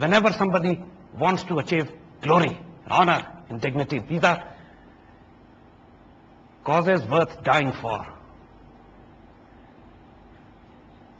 whenever somebody wants to achieve glory, honor and dignity, these are causes worth dying for.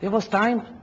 There was time,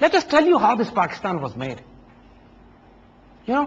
Let us tell you how this Pakistan was made. You know,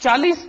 40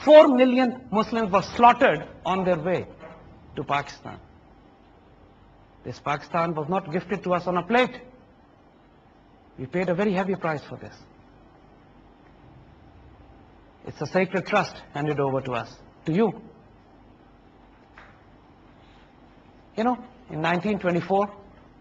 4 million Muslims were slaughtered on their way to Pakistan. This Pakistan was not gifted to us on a plate. We paid a very heavy price for this. It's a sacred trust handed over to us, to you. You know, in 1924,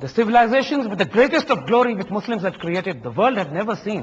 the civilizations with the greatest of glory which Muslims had created, the world had never seen.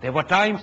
there were times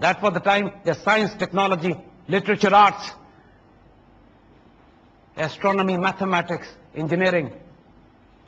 That was the time that science, technology, literature, arts, astronomy, mathematics, engineering,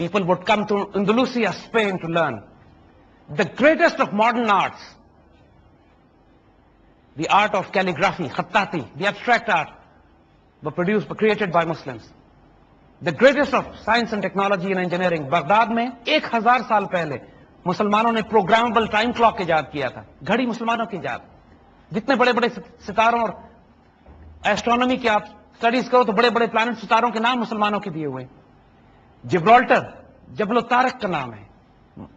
People would come to Andalusia, Spain to learn. The greatest of modern arts, the art of calligraphy, khattati, the abstract art, were created by Muslims. The greatest of science and technology and engineering, Baghdad میں 1000 سال پہلے مسلمانوں نے programmable time clock ایجاد کیا تھا. گھڑی مسلمانوں کی ایجاد. جتنے بڑے بڑے ستاروں اور ایسٹرونومی کی آپ اسٹڈیز کرو تو بڑے بڑے پلانٹ ستاروں کے نام مسلمانوں کے دیے ہوئے. جبرالٹر جبل الطارق کا نام ہے.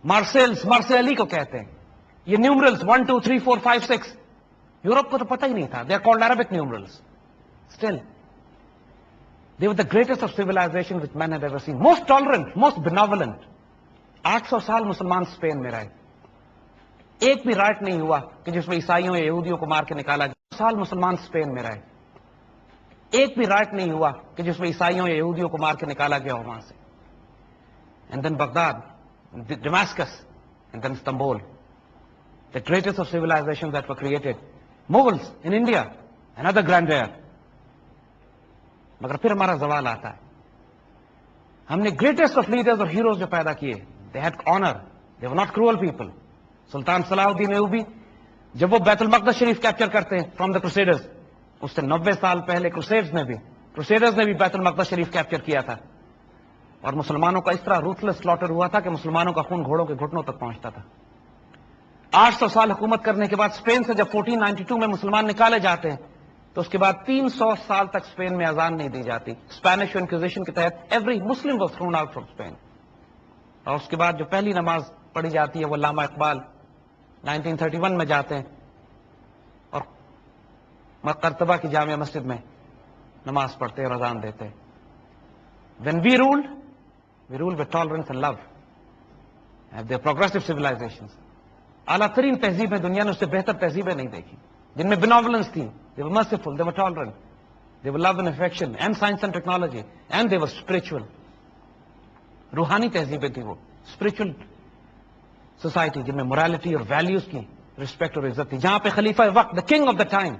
مارسیلی کو کہتے ہیں. یہ نیومرلز 1 2 3 4 5 6 یورپ کو تو پتہ ہی نہیں تھا. They are called Arabic numerals. Still they were the greatest of civilization which man had ever seen. Most tolerant, most benevolent. 800 سال مسلمان اسپین میں رہے. ایک بھی رائٹ نہیں ہوا کہ جس میں عیسائیوں یا یہودیوں کو مار کے نکالا گیا. سال مسلمان اسپین میں رہے. ایک بھی رائٹ نہیں ہوا کہ جس میں عیسائیوں یا یہودیوں کو مار کے نکالا گیا ہو وہاں سے. And then Baghdad, Damascus, and then Istanbul. The greatest of civilizations that were created. Mughals in India, another grandeur. مگر پھر ہمارا زوال آتا ہے. ہم نے گریٹسٹ آف لیڈرز اور ہیروز جو پیدا کیے, they had honour, they were not cruel people. Sultan Salah uddin Ayubi جب وہ بیت المقدس شریف کیپچر کرتے ہیں فرام دا کروسیڈرز, اس سے 90 سال پہلے کروسیڈرز نے بھی بیت المقدس شریف کیپچر کیا تھا. اور مسلمانوں کا اس طرح روتھلیس سلاٹر ہوا تھا کہ مسلمانوں کا خون گھوڑوں کے گھٹنوں تک پہنچتا تھا. 800 سال حکومت کرنے کے بعد اسپین سے جب 1492 میں مسلمان نکالے جاتے ہیں تو اس کے بعد 300 سال تک اسپین میں اذان نہیں دی جاتی. اسپینش انکوزیشن کے تحت every Muslim was thrown out from Spain. اور اس کے بعد جو پہلی نماز پڑھی جاتی ہے وہ علامہ اقبال 1931 میں جاتے ہیں اور قرطبہ کی جامع مسجد میں نماز پڑھتے اور اذان دیتے. When we ruled with tolerance and love. And they are progressive civilizations. اعلیٰ ترین تہذیب میں دنیا نے اس سے بہتر تہذیبیں نہیں دیکھی جن میں benevolence تھی. They were merciful, they were tolerant, they were love and affection, and science and technology, and they were spiritual. روحانی تہذیبیں تھی وہ, spiritual society جن میں morality اور values کی respect اور عزت تھی. جہاں پہ خلیفہ وقت, the king of the time,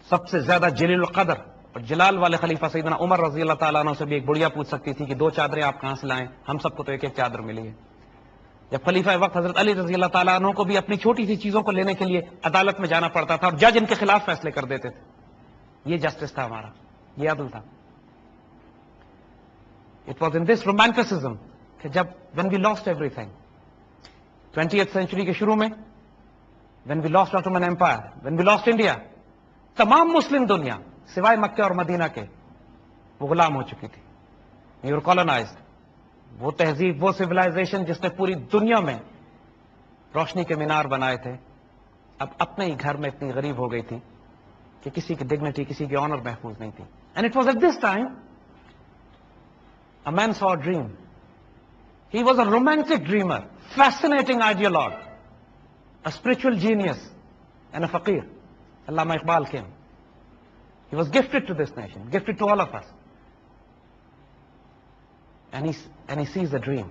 سب سے زیادہ جلیل القدر اور جلال والے خلیفہ سیدنا عمر رضی اللہ تعالیٰ عنہ سے بھی ایک بڑھیا پوچھ سکتی تھی کہ 2 چادریں آپ کہاں سے لائیں, ہم سب کو تو ایک ایک چادر ملی ہے. جب خلیفہ وقت حضرت علی رضی اللہ تعالیٰ عنہ کو بھی اپنی چھوٹی سی چیزوں کو لینے کے لیے عدالت میں جانا پڑتا تھا اور جج ان کے خلاف فیصلے کر دیتے تھے. یہ جسٹس تھا ہمارا, یہ عدل تھا. It was in this romanticism کہ جب when we lost everything 20th century کے شروع میں, when we lost Ottoman Empire, when we lost India, تمام مسلم دنیا سوائے مکہ اور مدینہ کے وہ غلام ہو چکی تھی. You were colonised. وہ تہذیب, وہ سویلائزیشن جس نے پوری دنیا میں روشنی کے مینار بنائے تھے, اب اپنے ہی گھر میں اتنی غریب ہو گئی تھی کہ کسی کی ڈگنیٹی, کسی کی آنر محفوظ نہیں تھی. And it was at this time a man saw a dream. He was a romantic dreamer, fascinating ideologue, a spiritual genius, and a faqir. Allama Iqbal came. He was gifted to this nation, gifted to all of us. And he sees a dream.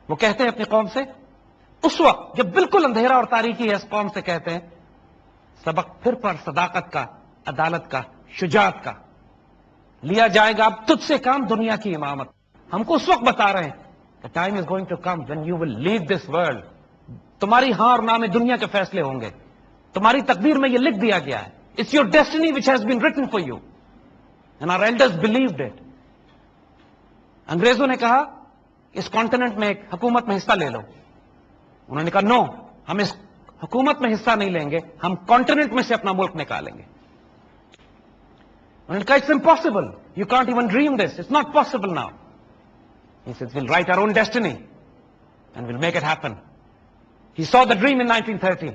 وہ کہتے ہیں اپنی قوم سے, اس وقت جب بالکل اندھیرا اور تاریکی ہے, اس قوم سے کہتے ہیں سبق پھر پر صداقت کا, عدالت کا, شجاعت کا لیا جائے گا. اب تجھ سے کام دنیا کی امامت. ہم کو اس وقت بتا رہے ہیں the time is going to come when you will lead this world. تمہاری ہاں اور نہ میں دنیا کے فیصلے ہوں گے. تمہاری تقدیر میں یہ لکھ دیا گیا ہے. It's your destiny which has been written for you. And our elders believed it. انگریزوں نے کہا اس کانٹیننٹ میں ایک حکومت میں حصہ لے لو. انہوں نے کہا نو, ہم اس حکومت میں حصہ نہیں لیں گے, ہم کانٹیننٹ میں سے اپنا ملک نکالیں گے. انہوں نے کہا it's impossible, you can't even dream this, it's not possible now. He says we'll write our own destiny and we'll make it happen. He saw the dream in 1930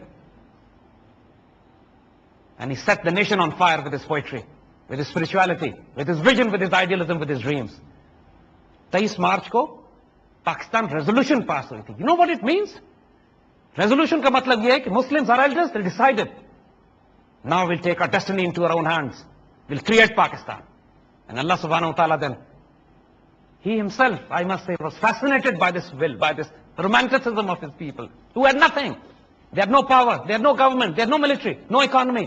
and he set the nation on fire with his poetry, with his spirituality, with his vision, with his idealism, with his dreams. 23 March کو Pakistan resolution pass ہوئی تھی. You know what it means? Resolution کا مطلب یہ ہے کہ Muslims are elders, they decided now we'll take our destiny into our own hands, we'll create Pakistan. And Allah subhanahu wa ta'ala then, he himself, I must say, was fascinated by this will, by this romanticism of his people who had nothing. They had no power, they had no government, they had no military, no economy.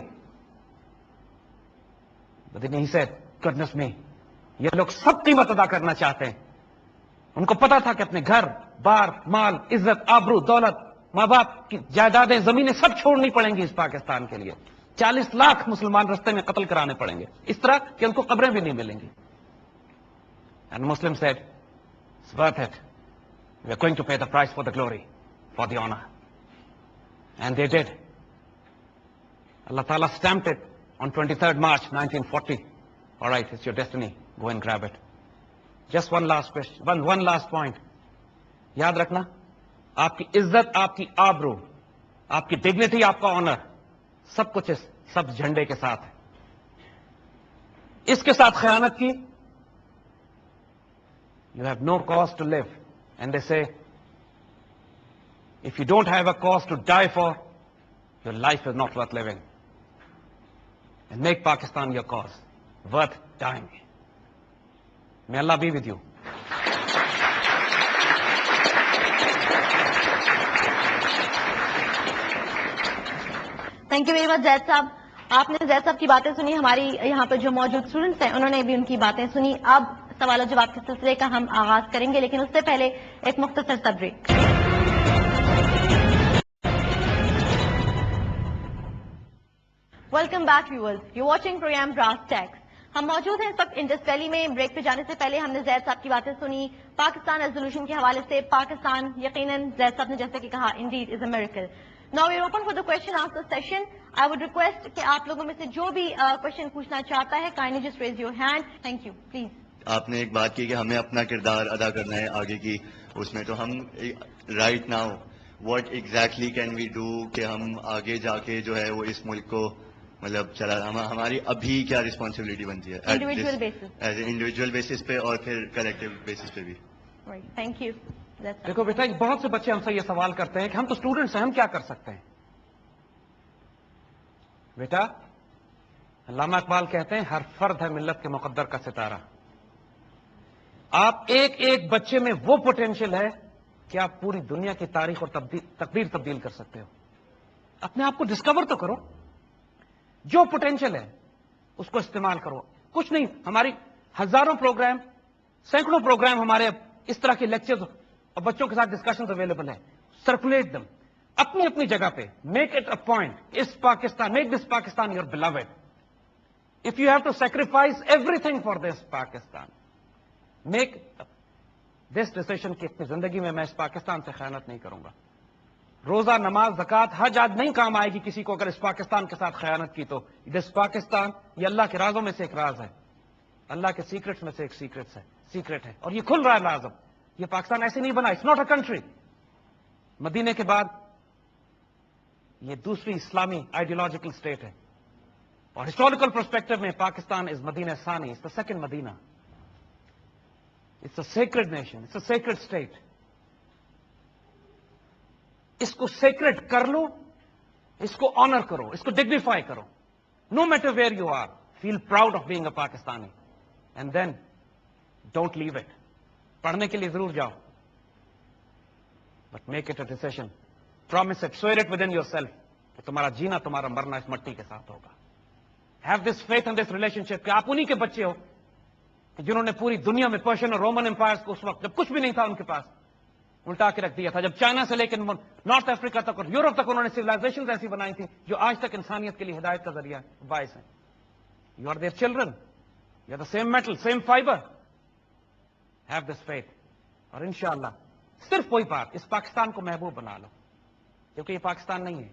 But then he said, goodness me, یہ لوگ سب قیمت ادا کرنا چاہتے ہیں. ان کو پتا تھا کہ اپنے گھر بار, مال, عزت, آبرو, دولت, ماں باپ کی جائیدادیں زمینیں سب چھوڑنی پڑیں گی اس پاکستان کے لیے. 40 لاکھ مسلمان رستے میں قتل کرانے پڑیں گے اس طرح کہ ان کو قبریں بھی نہیں ملیں گی. And Muslims said, it's worth it. We are going to pay the price for the glory, for the honor. And they did. Allah Ta'ala stamped it on 23rd March 1940. All right, it's your destiny. Go and grab it. Just one last question, one last point. یاد رکھنا, آپ کی عزت, آپ کی آبرو, آپ کی ڈگنیٹی, آپ کا آنر, سب کچھ اس سبز جھنڈے کے ساتھ ہے. اس کے ساتھ خیانت کی, you have no cause to live. And they say, if you don't have a cause to die for, your life is not worth living. And make Pakistan your cause, worth dying. May Allah be with you. Thank you very much Zaid sahab. آپ نے زید صاحب کی باتیں سنی, ہماری یہاں پہ جو موجود اسٹوڈنٹس ہیں انہوں نے بھی ان کی باتیں سنی. اب سوال و جواب کے سلسلے کا ہم آغاز کریں گے, لیکن اس سے پہلے ایک مختصر سا break. Welcome back viewers, you watching programme Brass Tacks. ہم موجود ہیں اس وقت انڈس ویلی میں. بریک پہ جانے سے پہلے ہم نے زید صاحب کی باتیں سنی پاکستان ریزولوشن کے حوالے سے. پاکستان یقیناً زید صاحب نے جیسے کہ کہا, indeed is a miracle. Now we are open for the question answer session. I would request کہ آپ لوگوں میں سے جو بھی کوشچن پوچھنا چاہتا ہے kindly just raise your hand. Thank you. Please. آپ نے ایک بات کی کہ ہمیں اپنا کردار ادا کرنا ہے آگے کی اس میں, تو ہم right now what exactly can we do کہ ہم آگے جا کے جو ہے وہ اس ملک کو مطلب چلا, ہماری ابھی کیا رسپانسبلٹی بنتی ہے Individual basis. As a individual basis پہ اور پھر کلیکٹیو بیسس پہ بھی. Right. Thank you. That's دیکھو بیٹا, بہت سے بچے ہم سے یہ سوال کرتے ہیں کہ ہم تو اسٹوڈنٹس ہیں, ہم کیا کر سکتے ہیں. بیٹا, علامہ اقبال کہتے ہیں ہر فرد ہے ملت کے مقدر کا ستارہ. آپ ایک ایک بچے میں وہ پوٹینشیل ہے کہ آپ پوری دنیا کی تاریخ اور تقدیر تبدیل کر سکتے ہو. اپنے آپ کو ڈسکور تو کرو, جو پوٹینشیل ہے اس کو استعمال کرو. کچھ نہیں, ہماری ہزاروں پروگرام, سینکڑوں پروگرام ہمارے اس طرح کے لیکچرز اور بچوں کے ساتھ ڈسکشنز اویلیبل ہیں. سرکولیٹ دم اپنی اپنی جگہ پہ. میک اٹ اے پوائنٹ, اس Pakistan, make this Pakistan your blood. If you have to sacrifice everything for this Pakistan, make this decision کہ اپنی زندگی میں اس پاکستان سے خیانت نہیں کروں گا. روزہ, نماز, زکات, حج آج نہیں کام آئے گی کسی کو اگر اس پاکستان کے ساتھ خیانت کی. تو دس پاکستان یہ اللہ کے رازوں میں سے ایک راز ہے, اللہ کے سیکرٹس میں سے ایک سیکرٹ ہے, اور یہ کھل رہا ہے لازم. یہ پاکستان ایسے نہیں بنا, اٹس ناٹ اے کنٹری. مدینے کے بعد یہ دوسری اسلامی آئیڈیولوجیکل اسٹیٹ ہے, اور ہسٹوریکل پرسپیکٹو میں پاکستان از مدینہ ثانی, it's the second Madina. It's a sacred nation, it's a sacred state. اس کو سیکرڈ کر لو, اس کو آنر کرو, اس کو ڈگنیفائی کرو. No matter where you are, feel proud of being a Pakistani, and then don't leave it. پڑھنے کے لیے ضرور جاؤ, but make it a decision, promise it, swear it within yourself کہ تمہارا جینا, تمہارا مرنا اس مٹی کے ساتھ ہوگا. Have this faith and this relationship کہ آپ انہی کے بچے ہو جنہوں نے پوری دنیا میں پرشین اور رومن امپائرز کو اس وقت جب کچھ بھی نہیں تھا ان کے پاس الٹا کے رکھ دیا تھا. جب چائنا سے لے کے نارتھ افریقہ تک اور یورپ تک انہوں نے سیولائزیشن ایسی بنائی تھی جو آج تک انسانیت کے لیے ہدایت کا ذریعہ باعث ہیں. You are their children, you are the same metal, same fibre. Have this faith, اور انشاءاللہ صرف کوئی بات, اس پاکستان کو محبوب بنا لو, کیونکہ یہ پاکستان نہیں ہے,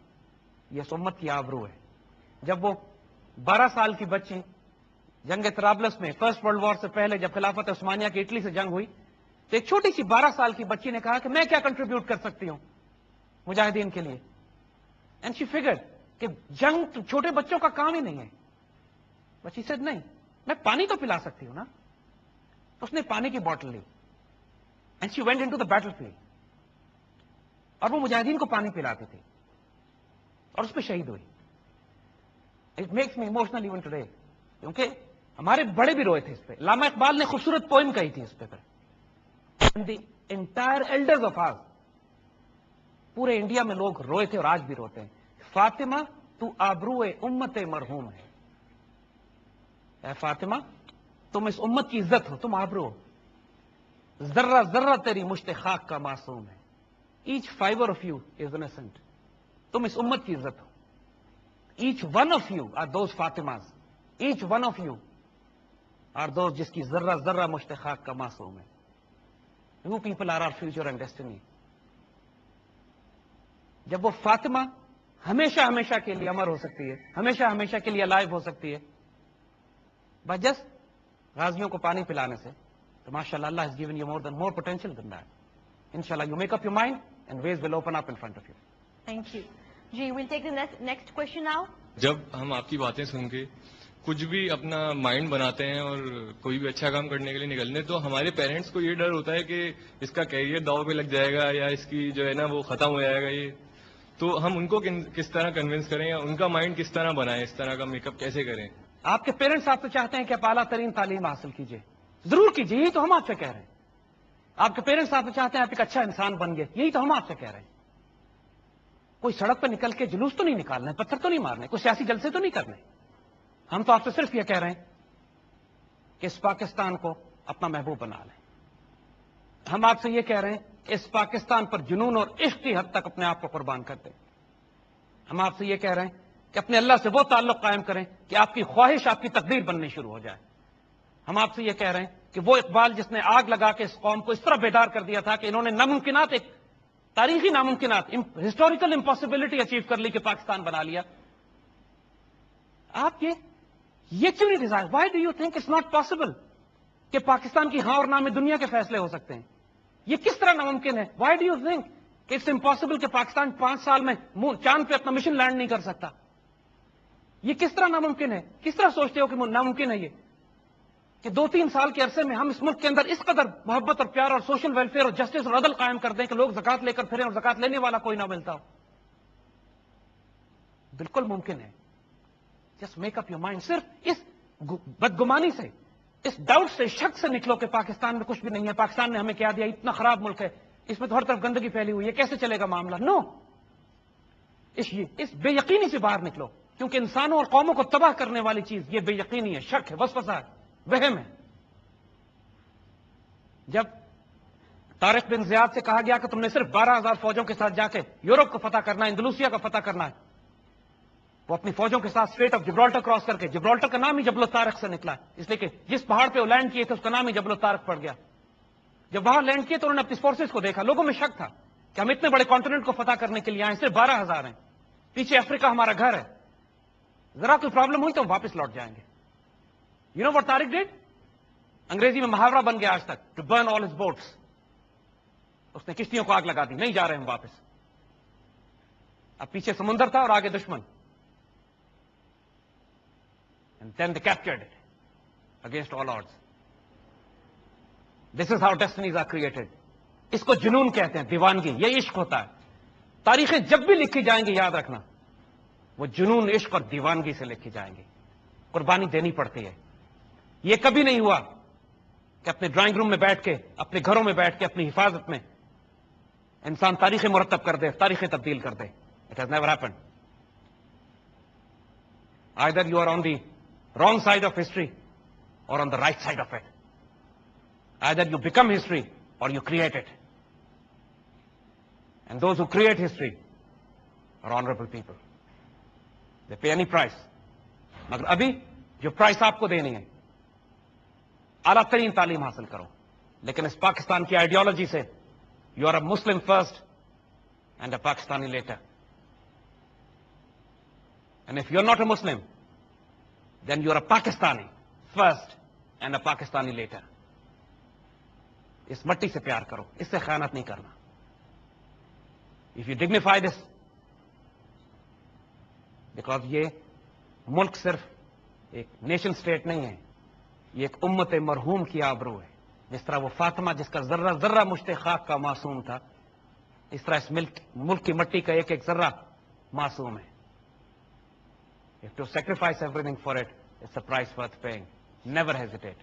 یہ اس امت کی آبرو ہے. جب وہ 12 سال کی بچی جنگ طرابلس میں فرسٹ ورلڈ وار سے پہلے جب خلافت عثمانیہ کی اٹلی سے جنگ ہوئی, تو ایک چھوٹی سی 12 سال کی بچی نے کہا کہ میں کیا کنٹریبیوٹ کر سکتی ہوں مجاہدین کے لیے. اینڈ شی فگرڈ کہ جنگ تو چھوٹے بچوں کا کام ہی نہیں ہے. بچی سیڈ نہیں, میں پانی تو پلا سکتی ہوں نا. اس نے پانی کی بوٹل لی and she went into the battle field, اور وہ مجاہدین کو پانی پلاتی تھی اور اس پہ شہید ہوئی. It makes me emotional even today, کیونکہ ہمارے بڑے بھی روئے تھے اس پہ. علامہ اقبال نے خوبصورت پوئم کہی تھی اس پہ. دی انٹائر ایلڈرز آف آز, پورے انڈیا میں لوگ روئے تھے اور آج بھی روتے ہیں. فاطمہ تو آبرو امت مرحوم ہے. اے فاطمہ, تم اس امت کی عزت ہو, تم آبرو ہو. ذرہ ذرہ تیری مشت خاک کا معصوم ہے. Each fiber of you is innocent. تم اس امت کی عزت ہو. Each one of you are those Fatimas. Each one of you are those جس کی ذرہ ذرہ مشت خاک کا معصوم ہے. You people are our future and destiny. جب وہ فاطمہ ہمیشہ ہمیشہ کے لیے امر ہو سکتی ہے, ہمیشہ ہمیشہ کے لیے الائیو ہو سکتی ہے بس جسٹ غازیوں کو پانی پلانے سے, تو ماشاءاللہ اللہ has given you more potential than that. Inshallah you make up your mind and ways will open up in front of you. Thank you. G we'll take the next question now. جب ہم آپ کی باتیں سن کے کچھ بھی اپنا mind بناتے ہیں اور کوئی بھی اچھا کام کرنے کے لیے نکلنے, تو ہمارے پیرنٹس کو یہ ڈر ہوتا ہے کہ اس کا کیریئر داؤ پہ لگ جائے گا یا اس کی جو ہے نا وہ ختم ہو جائے گا. یہ تو ہم ان کو کس طرح کنونس کریں یا ان کا مائنڈ کس طرح بنائیں, اس طرح کا میک اپ کیسے کریں؟ آپ کے پیرنٹس آپ سے چاہتے ہیں کہ آپ اعلیٰ ترین تعلیم حاصل کیجئے, ضرور کیجئے, یہی تو ہم آپ سے کہہ رہے ہیں. آپ کے پیرنٹس آپ سے چاہتے ہیں آپ ایک اچھا انسان بن گئے, یہی تو ہم آپ سے کہہ رہے ہیں. کوئی سڑک پہ نکل کے جلوس تو نہیں نکالنا ہے, پتھر تو نہیں مارنے, کوئی سیاسی جلسے تو نہیں کرنے. ہم تو آپ سے صرف یہ کہہ رہے ہیں کہ اس پاکستان کو اپنا محبوب بنا لیں. ہم آپ سے یہ کہہ رہے ہیں اس پاکستان پر جنون اور عشق کی حد تک اپنے آپ کو قربان کر دیں. ہم آپ سے یہ کہہ رہے ہیں کہ اپنے اللہ سے وہ تعلق قائم کریں کہ آپ کی خواہش آپ کی تقدیر بننی شروع ہو جائے. ہم آپ سے یہ کہہ رہے ہیں کہ وہ اقبال جس نے آگ لگا کے اس قوم کو اس طرح بیدار کر دیا تھا کہ انہوں نے ناممکنات, ایک تاریخی ناممکنات, ہسٹوریکل امپاسبلٹی اچیو کر لی کہ پاکستان بنا لیا. آپ یہ کیوں نہیں desire? Why do you think it's not possible کہ پاکستان کی ہاں اور نہ میں دنیا کے فیصلے ہو سکتے ہیں؟ یہ کس طرح ناممکن ہے؟ وائی ڈو یو تھنک کہ اٹس امپاسبل کہ پاکستان 5 سال میں چاند پہ اپنا مشن لینڈ نہیں کر سکتا؟ یہ کس طرح ناممکن ہے؟ کس طرح سوچتے ہو کہ ناممکن ہے یہ کہ 2-3 سال کے عرصے میں ہم اس ملک کے اندر اس قدر محبت اور پیار اور سوشل ویلفیئر اور جسٹس اور عدل قائم کر دیں کہ لوگ زکات لے کر پھریں اور زکات لینے والا کوئی نہ ملتا ہو؟ بالکل ممکن ہے. Just make up your mind. صرف اس بدگمانی سے, اس ڈاؤٹ سے, شک سے نکلو کہ پاکستان میں کچھ بھی نہیں ہے, پاکستان نے ہمیں کیا دیا, اتنا خراب ملک ہے, اس میں تو ہر طرف گندگی پھیلی ہوئی ہے, کیسے چلے گا معاملہ. نو, اس بے یقینی سے باہر نکلو, کیونکہ انسانوں اور قوموں کو تباہ کرنے والی چیز یہ بے یقینی ہے, شک ہے, وسوسہ ہے, وہم ہے. جب طارق بن زیاد سے کہا گیا کہ تم نے صرف 12,000 فوجوں کے ساتھ جا کے یورپ کو فتح کرنا ہے, اندلوسیہ کا فتح کرنا ہے, وہ اپنی فوجوں کے ساتھ اسٹریٹ آف جبرالٹر کراس کر کے, جبرالٹر کا نام ہی جبل الطارق سے نکلا ہے, اس لیے کہ جس پہاڑ پہ وہ لینڈ کیے تھے اس کا نام ہی جبل الطارق پڑ گیا. جب وہاں لینڈ کیے تو انہوں نے اپنی فورسز کو دیکھا, لوگوں میں شک تھا کہ ہم اتنے بڑے کانٹیننٹ کو فتح کرنے کے لیے آئے, صرف 12,000 ہیں, پیچھے افریقہ ہمارا گھر ہے, ذرا کوئی پرابلم ہوئی تو ہم واپس لوٹ جائیں گے. You know what Tariq did? انگریزی میں محاورہ بن گیا آج تک, to burn all his boats. اس نے کشتیوں کو آگ لگا دی, نہیں جا رہے ہم واپس. اب پیچھے سمندر تھا اور آگے دشمن. And then they captured it against all odds. This is how destinies are created. اس کو جنون کہتے ہیں, دیوانگی, یہ عشق ہوتا ہے. تاریخیں جب بھی لکھی جائیں گی یاد رکھنا, وہ جنون, عشق اور دیوانگی سے لکھی جائیں گی. قربانی دینی پڑتی ہے. یہ کبھی نہیں ہوا کہ اپنے ڈرائنگ روم میں بیٹھ کے, اپنے گھروں میں بیٹھ کے, اپنی حفاظت میں انسان تاریخیں مرتب کر دے, تاریخیں تبدیل کر دے. It has never happened. Either you are on the wrong side of history or on the right side of it. Either you become history or you create it. And those who create history are honorable people. They pay any price. مگر ابھی جو price آپ کو دینی ہے, اعلیٰ ترین تعلیم حاصل کرو, لیکن اس پاکستان کی آئیڈیالوجی سے you are a Muslim first and a Pakistani later. And if you're not a Muslim, then you're a Pakistani first and a Pakistani later. اس مٹی سے پیار کرو, اس سے خیانت نہیں کرنا. If you dignify this, because یہ ملک صرف ایک نیشن سٹیٹ نہیں ہے, یہ ایک امت مرحوم کی آبرو ہے. جس طرح وہ فاطمہ جس کا ذرہ ذرہ مشت خاک کا معصوم تھا, اس طرح اس ملک کی مٹی کا ایک ایک ذرہ معصوم ہے. If to sacrifice everything for it, it's a price worth paying. Never hesitate.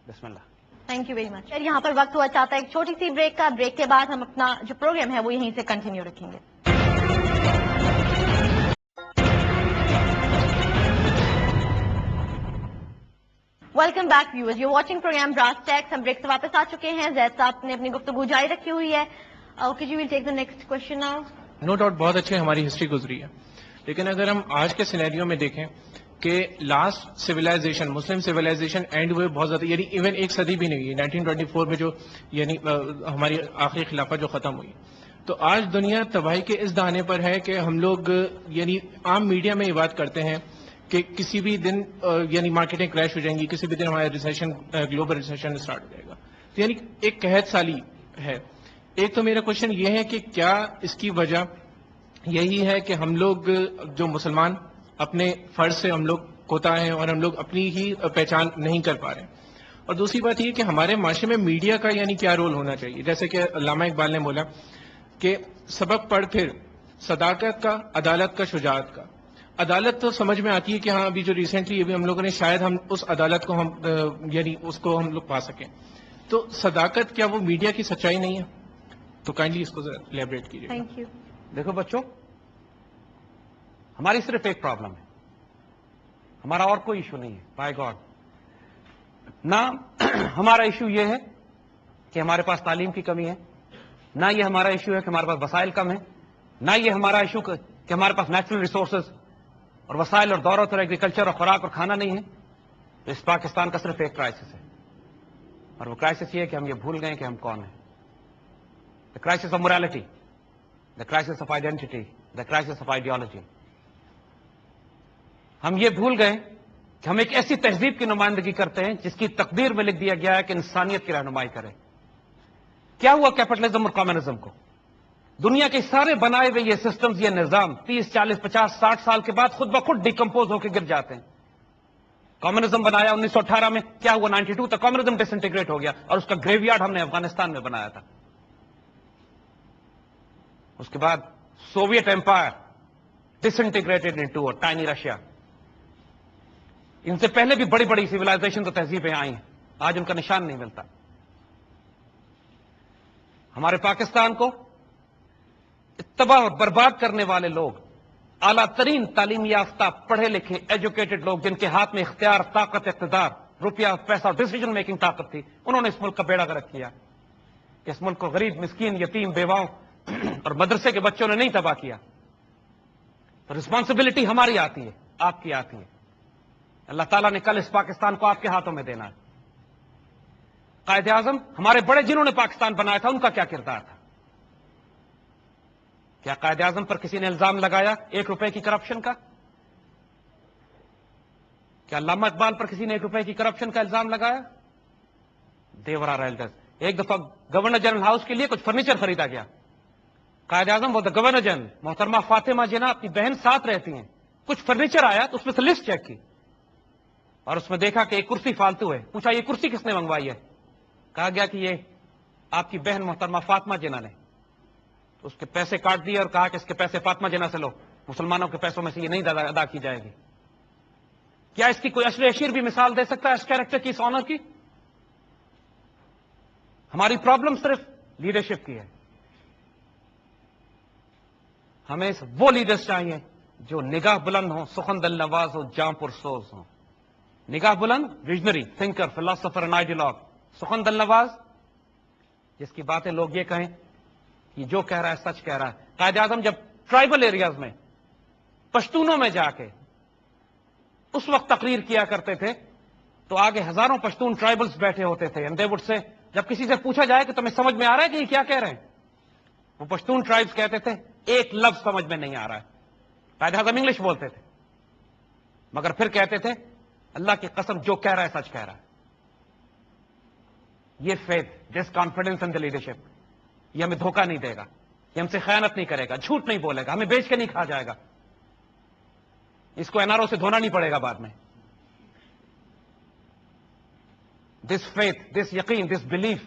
بسم اللہ. Thank you very much. یہاں پر وقت ہوا چاہتا ہے ایک چھوٹی سی بریک کا. بریک کے بعد ہم اپنا جو پروگرام ہے وہ یہیں سے کنٹینیو رکھیں گے. Welcome back viewers, you watching programme Brass Tacks. ہم بریک سے واپس آ چکے ہیں. زید صاحب نے اپنی گفتگو جاری رکھی ہوئی ہے. Okay, you will take the next question now. No doubt بہت اچھے ہماری ہسٹری گزری ہے، لیکن اگر ہم آج کے سینیریو میں دیکھیں کہ last civilisation Muslim civilisation end ہوئے بہت زیادہ، یعنی ایون ایک صدی بھی نہیں ہوئی 1924 میں جو یعنی ہماری آخری خلافت جو ختم ہوئی، تو آج دنیا تباہی کے اس دہانے پر ہے کہ ہم لوگ یعنی عام میڈیا میں یہ بات کرتے ہیں کہ کسی بھی دن یعنی مارکیٹیں کریش ہو جائیں گی، کسی بھی دن ہمارا ریسیشن گلوبل ریسیشن اسٹارٹ ہو جائے گا، تو یعنی ایک قحط سالی ہے. ایک تو میرا کوشچن یہ ہے کہ کیا اس کی وجہ یہی ہے کہ ہم لوگ جو مسلمان اپنے فرض سے ہم لوگ کوتا ہیں اور ہم لوگ اپنی ہی پہچان نہیں کر پا رہے ہیں؟ اور دوسری بات یہ کہ ہمارے معاشرے میں میڈیا کا یعنی کیا رول ہونا چاہیے؟ جیسے کہ علامہ اقبال نے بولا کہ سبق پڑھ پھر صداقت کا، عدالت کا، شجاعت کا. عدالت تو سمجھ میں آتی ہے کہ ہاں ابھی جو ریسنٹلی ابھی ہم لوگوں نے شاید ہم اس عدالت کو ہم یعنی اس کو ہم لوگ پا سکیں، تو صداقت کیا وہ میڈیا کی سچائی نہیں ہے؟ تو کائنڈلی اس کو ایلیبریٹ کیجیے. Thank you. دیکھو بچوں، ہماری صرف ایک پرابلم ہے، ہمارا اور کوئی ایشو نہیں ہے بائی گاڈ. نہ ہمارا ایشو یہ ہے کہ ہمارے پاس تعلیم کی کمی ہے، نہ یہ ہمارا ایشو ہے کہ ہمارے پاس وسائل کم ہیں، نہ یہ ہمارا ایشو کہ ہمارے پاس نیچرل ریسورسز اور وسائل اور دولت اور ایگریکلچر اور خوراک اور کھانا نہیں ہے. تو اس پاکستان کا صرف ایک کرائسس ہے، اور وہ کرائسس یہ ہے کہ ہم یہ بھول گئے کہ ہم کون ہیں. The crisis of morality, the crisis of identity, the crisis of ideology. ہم یہ بھول گئے کہ ہم ایک ایسی تہذیب کی نمائندگی کرتے ہیں جس کی تقدیر میں لکھ دیا گیا ہے کہ انسانیت کی رہنمائی کرے. کیا ہوا کیپٹلزم اور کمیونزم کو؟ دنیا کے سارے بنائے ہوئے یہ سسٹمز، یہ نظام 30 40 50 60 سال کے بعد خود بخود ڈیکمپوز ہو کے گر جاتے ہیں. کمیونزم بنایا 1918 میں، کیا ہوا 92 تک کمیونزم ڈس انٹیگریٹ ہو گیا، اور اس کا گریو یارڈ ہم نے افغانستان میں بنایا تھا. اس کے بعد سوویت ایمپائر ڈس انٹیگریٹڈ انٹو اے ٹائنی رشیا. ان سے پہلے بھی بڑی بڑی سیولائزیشن تو تہذیبیں آئی ہیں، آج ان کا نشان نہیں ملتا. ہمارے پاکستان کو تباہ اور برباد کرنے والے لوگ، اعلیٰ ترین تعلیم یافتہ پڑھے لکھے ایجوکیٹڈ لوگ جن کے ہاتھ میں اختیار، طاقت، اقتدار، روپیہ، پیسہ اور ڈیسیجن میکنگ طاقت تھی، انہوں نے اس ملک کا بیڑا غرق کیا. اس ملک کو غریب، مسکین، یتیم، بیواؤں اور مدرسے کے بچوں نے نہیں تباہ کیا. تو رسپانسبلٹی ہماری آتی ہے، آپ کی آتی ہے. اللہ تعالیٰ نے کل اس پاکستان کو آپ کے ہاتھوں میں دینا ہے. قائد اعظم ہمارے بڑے جنہوں نے پاکستان بنایا تھا، ان کا کیا کردار تھا؟ کیا قائد اعظم پر کسی نے الزام لگایا 1 روپے کی کرپشن کا؟ کیا علامہ اقبال پر کسی نے 1 روپے کی کرپشن کا الزام لگایا؟ دیورا ریلڈرز. ایک دفعہ گورنر جنرل ہاؤس کے لیے کچھ فرنیچر خریدا گیا. قائد اعظم وہ گورنر جنرل محترمہ فاطمہ جناح اپنی بہن ساتھ رہتی ہیں، کچھ فرنیچر آیا تو اس میں سے لسٹ چیک کی، اور اس میں دیکھا کہ ایک کرسی فالتو ہے. پوچھا یہ کرسی کس نے منگوائی ہے؟ کہا گیا کہ یہ آپ کی بہن محترمہ فاطمہ جناح نے. تو اس کے پیسے کاٹ دیے اور کہا کہ اس کے پیسے فاطمہ جناح سے لو، مسلمانوں کے پیسوں میں سے یہ نہیں ادا کی جائے گی. کیا اس کی کوئی اشر اشیر بھی مثال دے سکتا ہے اس کیریکٹر کی، اس آنر کی؟ ہماری پرابلم صرف لیڈرشپ کی ہے. ہمیں وہ لیڈرز چاہیے جو نگاہ بلند ہوں، سخن دل نواز ہوں، جاں پرسوز ہوں. نگاہ بلند، ویژنری، تھنکر، فلاسفر اینڈ آئیڈیالوگ. سخن دل نواز، جس کی باتیں لوگ یہ کہیں کہ جو کہہ رہا ہے سچ کہہ رہا ہے. قائد اعظم جب ٹرائبل ایریاز میں پشتونوں میں جا کے اس وقت تقریر کیا کرتے تھے تو آگے ہزاروں پشتون ٹرائبلز بیٹھے ہوتے تھے. اینڈ دے وڈ سے، جب کسی سے پوچھا جائے کہ تمہیں سمجھ میں آ رہا ہے کہ یہ کیا کہہ رہے ہیں، وہ پشتون ٹرائبز کہتے تھے ایک لفظ سمجھ میں نہیں آ رہا ہے. قائد اعظم انگلش بولتے تھے مگر پھر کہتے تھے اللہ کی قسم جو کہہ رہا ہے سچ کہہ رہا ہے. یہ faith, this confidence in the leadership, یہ ہمیں دھوکہ نہیں دے گا، یہ ہم سے خیانت نہیں کرے گا، جھوٹ نہیں بولے گا، ہمیں بیچ کے نہیں کھا جائے گا. اس کو این آر او سے دھونا نہیں پڑے گا بعد میں. دس فیتھ، دس یقین، this belief,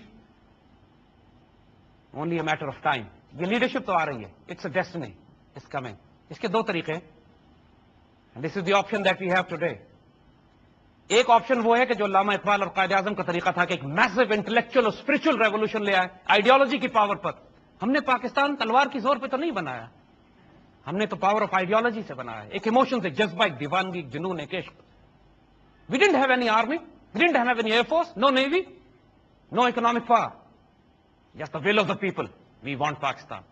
only a matter of time. یہ لیڈرشپ تو آ رہی ہے، it's a destiny, it's coming. اس کے 2 طریقے ہیں. This is the option that we have today. ایک آپشن وہ ہے کہ جو علامہ اقبال اور قائد اعظم کا طریقہ تھا کہ ایک میسو انٹلیکچوئل اور اسپرچل ریولوشن لے آئے آئیڈیالوجی کی پاور پر. ہم نے پاکستان تلوار کی زور پہ تو نہیں بنایا، ہم نے تو پاور آف آئیڈیالوجی سے بنایا. ایک ایموشن، ایک جذبہ، ایک دیوانگی، ایک جنون، ایک عشق. We didn't have any army, we didn't have any air force, no navy, no economic power, just the will of the people. We want Pakistan.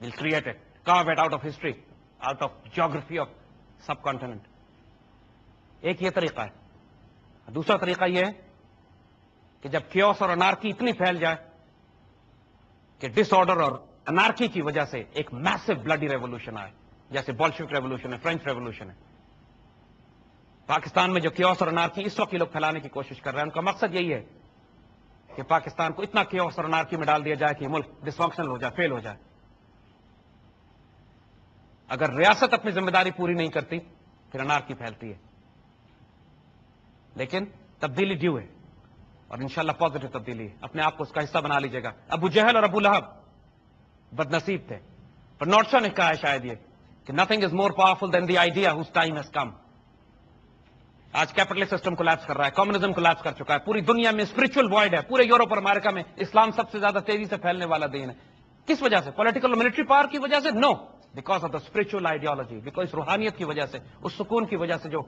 We'll create it, carve it out of history, out of geography of subcontinent. ایک یہ طریقہ ہے. دوسرا طریقہ یہ ہے کہ جب کیوس اور انارکی اتنی پھیل جائے کہ ڈس آرڈر اور انارکی کی وجہ سے ایک میسو بلڈی ریولوشن آئے, جیسے بولشوک ریولوشن ہے, فرینچ ریولوشن ہے. پاکستان میں جو کیوس اور انارکی اس وقت یہ لوگ پھیلانے کی کوشش کر رہے ہیں, ان کا مقصد یہی ہے کہ پاکستان کو اتنا کیوس اور انارکی میں ڈال دیا جائے کہ یہ ملک ڈسفنکشنل ہو جائے, فیل ہو جائے. اگر ریاست اپنی ذمہ داری پوری نہیں کرتی پھر انارکی پھیلتی ہے. لیکن تبدیلی ڈیو ہے اور انشاءاللہ پازیٹو تبدیلی ہے. اپنے آپ کو اس کا حصہ بنا لیجیے گا. ابو جہل اور ابو لہب بد نصیب تھے, پر ناٹ شاہ نے کہا ہے شاید یہ کہ nothing is more powerful than the idea whose time has come. آج کیپٹلسٹ سسٹم کولیپس کر رہا ہے, کمیونزم کولیپس کر چکا ہے, پوری دنیا میں اسپرچل وائڈ ہے. پورے یورپ اور امریکہ میں اسلام سب سے زیادہ تیزی سے پھیلنے والا دین ہے. کس وجہ سے؟ پولیٹیکل اور ملٹری پاور کی وجہ سے؟ No, because of the spiritual ideology, because روحانیت کی وجہ سے, اس سکون کی وجہ سے جو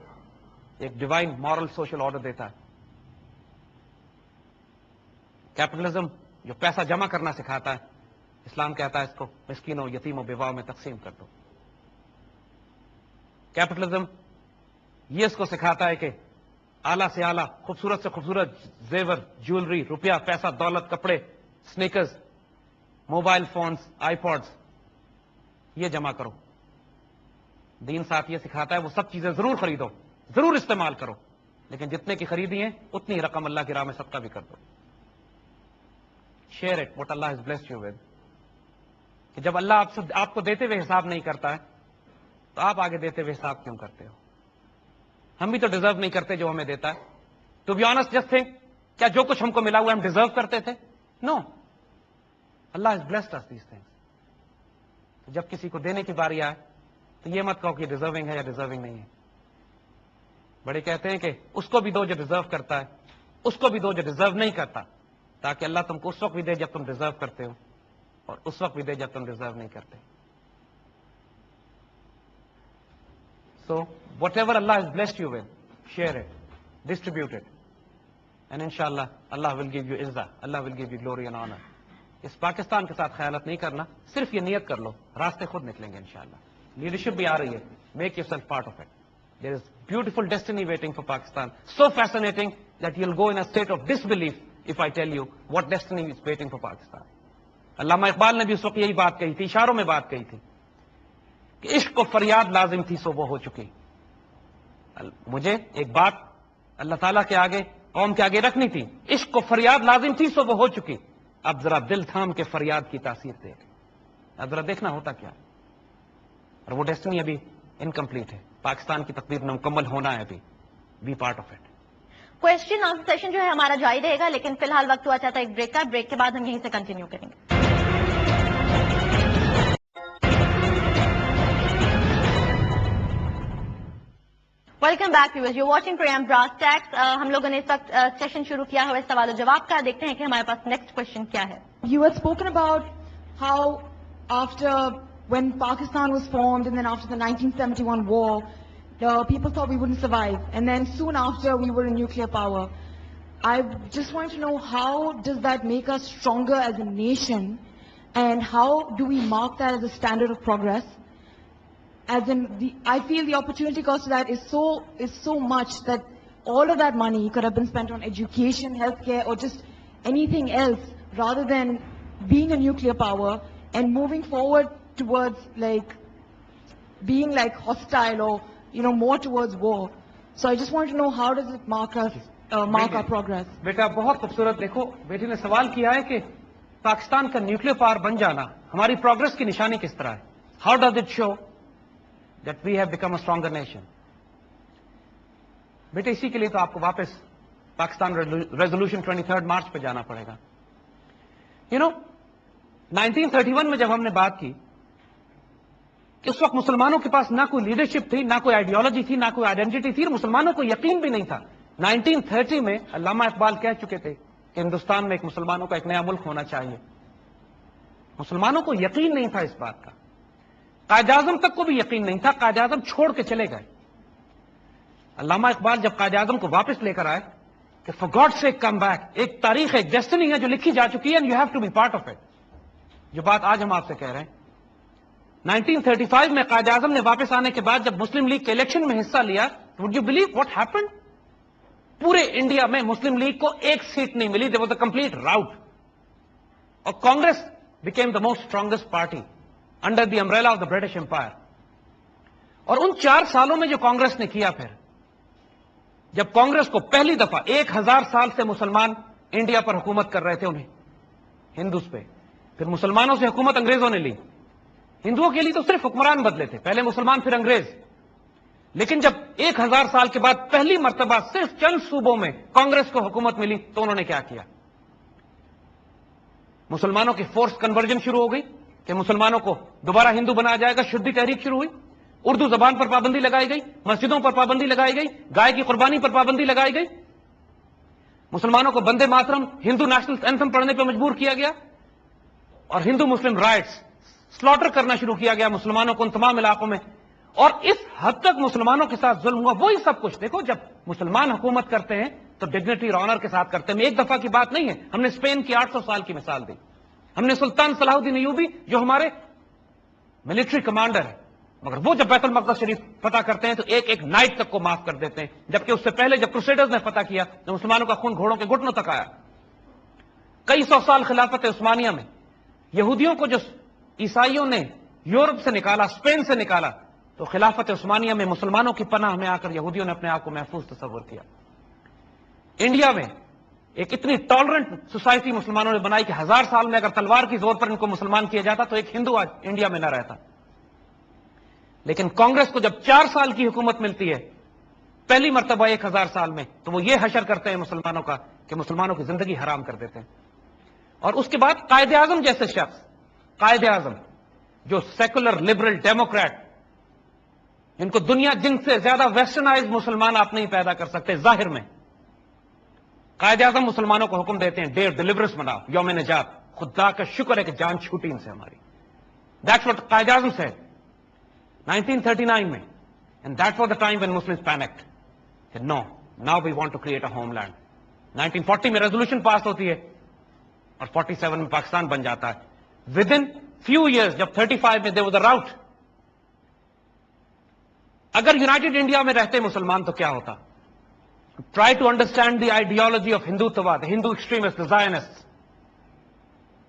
ایک ڈیوائن مورل سوشل آرڈر دیتا ہے. کیپٹلزم جو پیسہ جمع کرنا سکھاتا ہے, اسلام کہتا ہے اس کو مسکینوں, یتیموں, بیواؤں میں تقسیم کر دو. کیپٹلزم یہ اس کو سکھاتا ہے کہ اعلیٰ سے اعلیٰ, خوبصورت سے خوبصورت زیور, جیولری, روپیہ, پیسہ, دولت, کپڑے, سنیکرز, موبائل فونز, آئی پوڈز, یہ جمع کرو. دین ساتھ یہ سکھاتا ہے وہ سب چیزیں ضرور خریدو, ضرور استعمال کرو, لیکن جتنے کی خریدی ہیں اتنی رقم اللہ کی راہ میں صدقہ بھی کر دو. Share it what Allah has blessed you with. کہ جب اللہ آپ کو دیتے ہوئے حساب نہیں کرتا ہے تو آپ آگے دیتے ہوئے حساب کیوں کرتے ہو؟ ہم بھی تو ڈیزرو نہیں کرتے جو ہمیں دیتا ہے. To be honest just think, کیا جو کچھ ہم کو ملا ہوا ہم ڈیزرو کرتے تھے؟ No, Allah has blessed us these things. تو جب کسی کو دینے کی باری آئے تو یہ مت کہو کہ ڈیزرونگ ہے یا ڈیزرونگ نہیں ہے. بڑے کہتے ہیں کہ اس کو بھی دو جو ڈیزرو کرتا ہے, اس کو بھی دو جو ڈیزرو نہیں کرتا, تاکہ اللہ تم کو اس وقت بھی دے جب تم ڈیزرو کرتے ہو اور اس وقت بھی دے جب تم ڈیزرو نہیں کرتے. So whatever Allah has blessed you with, share it, distribute it, and انشاءاللہ اللہ ول گیو یو عزت, Allah will give you glory and honour. اس پاکستان کے ساتھ خیالت نہیں کرنا, صرف یہ نیت کر لو, راستے خود نکلیں گے انشاءاللہ. لیڈرشپ بھی آ رہی ہے, make your self part of it. There is beautiful destiny waiting for Pakistan. So fascinating that you'll go in a state of disbelief if I tell you what destiny is waiting for Pakistan. علامہ اقبال نے بھی اس وقت یہی بات کہی تھی, اشاروں میں بات کہی تھی کہ عشق کو فریاد لازم تھی سو وہ ہو چکی. مجھے ایک بات اللہ تعالیٰ کے آگے, قوم کے آگے رکھنی تھی. عشق کو فریاد لازم تھی سو وہ ہو چکی. اب ذرا دل تھام کے فریاد کی تاثیر دیکھ, اب ذرا دیکھنا ہوتا کیا. اور وہ ڈیسٹنی ابھی انکمپلیٹ ہے, پاکستان کی تقدیر میں مکمل ہونا ہے ابھی. Be part of it. Question answer session جو ہے ہمارا جاری رہے گا, لیکن فی الحال وقت ہوا چاہتا ہے ایک بریک کا. بریک کے بعد ہم یہیں سے کنٹینیو کریں گے. Welcome back viewers, you watching programme Brass Tacks. ہم لوگوں نے اس وقت سیشن شروع کیا ہوا ہے سوال و جواب کا. دیکھتے ہیں کہ ہمارے پاس نیکسٹ کوشچن کیا ہے. You had spoken about how after when Pakistan was formed and then after the 1971 war, the people thought we wouldn't survive. And then soon after we were a nuclear power. I just want to know, how does that make us stronger as a nation? And how do we mark that as a standard of progress? As in, I feel the opportunity cost of that is so much that all of that money could have been spent on education, healthcare, or just anything else, rather than being a nuclear power and moving forward towards like being like hostile or more towards war. So I just want to know, how does it mark us, mark our progress? بیٹا بہت خوبصورت. دیکھو بیٹی نے سوال کیا ہے کہ پاکستان کا نیوکلیئر پاور بن جانا ہماری پروگرس کی نشانی کس طرح ہے. How does it show that we have become a stronger nation. بیٹے اسی کے لیے تو آپ کو واپس پاکستان ریزولوشن 23 مارچ پہ جانا پڑے گا. 1931 میں جب ہم نے بات کی کہ اس وقت مسلمانوں کے پاس نہ کوئی لیڈرشپ تھی, نہ کوئی آئیڈیالوجی تھی, نہ کوئی آئیڈینٹی تھی, اور مسلمانوں کو یقین بھی نہیں تھا. 1930 میں علامہ اقبال کہہ چکے تھے کہ ہندوستان میں ایک مسلمانوں کا ایک نیا ملک ہونا چاہیے. مسلمانوں کو یقین نہیں تھا اس بات کا. قائد اعظم تک کو بھی یقین نہیں تھا. قائد اعظم چھوڑ کے چلے گئے. علامہ اقبال جب قائد اعظم کو واپس لے کر آئے کہ for God sake come back, ایک تاریخ, ایک ڈیسٹنی ہے جو لکھی جا چکی ہے, and you have to be part of it. جو بات آج ہم آپ سے کہہ رہے ہیں. 1935 میں قائد اعظم نے واپس آنے کے بعد جب مسلم لیگ کے الیکشن میں حصہ لیا, would you believe what happened? پورے انڈیا میں مسلم لیگ کو ایک سیٹ نہیں ملی. There was a complete rout. اور Congress became the most strongest party under the umbrella of the British empire. اور ان 4 سالوں میں جو کانگریس نے کیا, پھر جب کانگریس کو پہلی دفعہ 1000 سال سے مسلمان انڈیا پر حکومت کر رہے تھے, انہیں ہندوز پہ, پھر مسلمانوں سے حکومت انگریزوں نے لی. ہندوؤں کے لیے تو صرف حکمران بدلے تھے, پہلے مسلمان پھر انگریز. لیکن جب 1000 سال کے بعد پہلی مرتبہ صرف چند صوبوں میں کانگریس کو حکومت ملی, تو انہوں نے کیا کیا؟ مسلمانوں کی فورس کنورژن شروع ہو گئی کہ مسلمانوں کو دوبارہ ہندو بنایا جائے گا. شدی تحریک شروع ہوئی. اردو زبان پر پابندی لگائی گئی, مسجدوں پر پابندی لگائی گئی, گائے کی قربانی پر پابندی لگائی گئی. مسلمانوں کو بندے ماترم ہندو نیشنل اینتھم پڑھنے پہ مجبور کیا گیا. اور ہندو مسلم رائٹس سلاٹر کرنا شروع کیا گیا مسلمانوں کو ان تمام علاقوں میں. اور اس حد تک مسلمانوں کے ساتھ ظلم ہوا. وہی سب کچھ دیکھو, جب مسلمان حکومت کرتے ہیں تو ڈگنیٹی اور آنر کے ساتھ کرتے ہیں. ایک دفعہ کی بات نہیں ہے. ہم نے اسپین کی 800 سال کی مثال دی. ہم نے سلطان صلاح الدین ایوبی جو ہمارے ملٹری کمانڈر ہیں, مگر وہ جب بیت المقدس شریف فتح کرتے ہیں تو ایک ایک نائٹ تک کو معاف کر دیتے ہیں. جبکہ اس سے پہلے جب کروسیڈرز نے فتح کیا تو مسلمانوں کا خون گھوڑوں کے گھٹنوں تک آیا. کئی سو سال خلافت عثمانیہ میں یہودیوں کو جو عیسائیوں نے یورپ سے نکالا, اسپین سے نکالا, تو خلافت عثمانیہ میں مسلمانوں کی پناہ میں آ کر یہودیوں نے اپنے آپ کو محفوظ تصور کیا. انڈیا میں ایک اتنی ٹالرنٹ سوسائٹی مسلمانوں نے بنائی کہ 1000 سال میں اگر تلوار کی زور پر ان کو مسلمان کیا جاتا تو ایک ہندو آج انڈیا میں نہ رہتا. لیکن کانگریس کو جب 4 سال کی حکومت ملتی ہے پہلی مرتبہ 1000 سال میں, تو وہ یہ حشر کرتے ہیں مسلمانوں کا کہ مسلمانوں کی زندگی حرام کر دیتے ہیں. اور اس کے بعد قائد اعظم جیسے شخص, قائد اعظم جو سیکولر لبرل ڈیموکریٹ, ان کو دنیا جن سے زیادہ ویسٹرنائز مسلمان آپ نہیں پیدا کر سکتے ظاہر میں. قائد اعظم مسلمانوں کو حکم دیتے ہیں ڈے آف ڈیلیورنس مناؤ, یوم نجات. خدا کا شکر ہے کہ جان چھوٹی ان سے ہماری. دیٹس واٹ قائد اعظم سے 1939 میں. And that was the time when Muslims panicked. No, now we want to create a homeland. 1940 میں ریزولوشن پاس ہوتی ہے اور 47 میں پاکستان بن جاتا ہے. ود ان فیو ایئرز جب 35 میں دیر واز اے راؤٹ. اگر یونائٹڈ انڈیا میں رہتے مسلمان تو کیا ہوتا؟ Try to understand the ideology of Hindutva, the Hindu extremist, the Zionist.